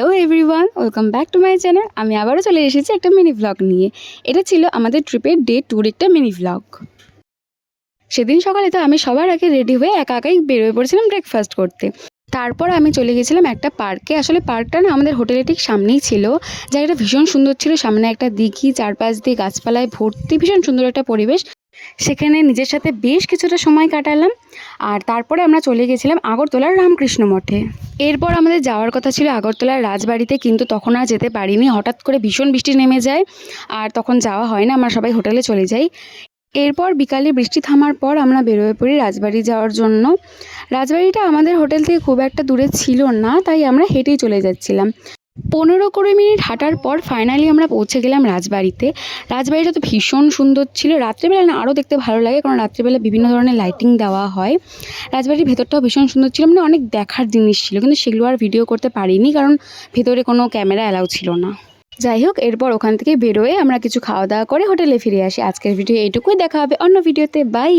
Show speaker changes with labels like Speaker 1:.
Speaker 1: Hello everyone, welcome back to my channel. আমি আবারও চলে এসেছি একটা মিনি ভ্লগ নিয়ে। এটা ছিল আমাদের ট্রিপের ডে ট্যুর একটা মিনি ভ্লগ। সেদিন সকালে তো আমি সবার আগে রেডি হয়ে একা একাই বেরোয় পড়েছিলাম ব্রেকফাস্ট করতে। তারপর আমি চলে গেছিলাম একটা পার্কে। আসলে পার্কটা না আমাদের হোটেলের ঠিক সামনেই ছিল। জায়গাটা ভীষণ সুন্দর ছিল, সামনে একটা দিঘি, চারপাশ দিয়ে গাছপালায় ভর্তি, ভীষণ সুন্দর একটা পরিবেশ। সেখানে নিজের সাথে বেশ কিছুটা সময় কাটালাম। আর তারপরে আমরা চলে গেছিলাম আগরতলার রামকৃষ্ণ মঠে। এরপর আমাদের যাওয়ার কথা ছিল আগরতলার রাজবাড়িতে, কিন্তু তখন আর যেতে পারিনি। হঠাৎ করে ভীষণ বৃষ্টি নেমে যায়, আর তখন যাওয়া হয় না, আমরা সবাই হোটেলে চলে যাই। এরপর বিকালে বৃষ্টি থামার পর আমরা বেরোয় পড়ি রাজবাড়ি যাওয়ার জন্য। রাজবাড়িটা আমাদের হোটেল থেকে খুব একটা দূরে ছিল না, তাই আমরা হেঁটেই চলে যাচ্ছিলাম। 15-20 মিনিট হাঁটার পর ফাইনালি আমরা পৌঁছে গেলাম রাজবাড়িতে। রাজবাড়িটা তো ভীষণ সুন্দর ছিল। রাত্রেবেলা না আরও দেখতে ভালো লাগে, কারণ রাত্রেবেলা বিভিন্ন ধরনের লাইটিং দেওয়া হয়। রাজবাড়ির ভেতরটাও ভীষণ সুন্দর ছিল, মানে অনেক দেখার জিনিস ছিল, কিন্তু সেগুলো আর ভিডিও করতে পারিনি, কারণ ভেতরে কোনো ক্যামেরা অ্যালাউ ছিল না। যাই হোক, এরপর ওখান থেকে বেরোয় আমরা কিছু খাওয়া দাওয়া করে হোটেলে ফিরে আসি। আজকের ভিডিও এইটুকুই, দেখা হবে অন্য ভিডিওতে। বাই।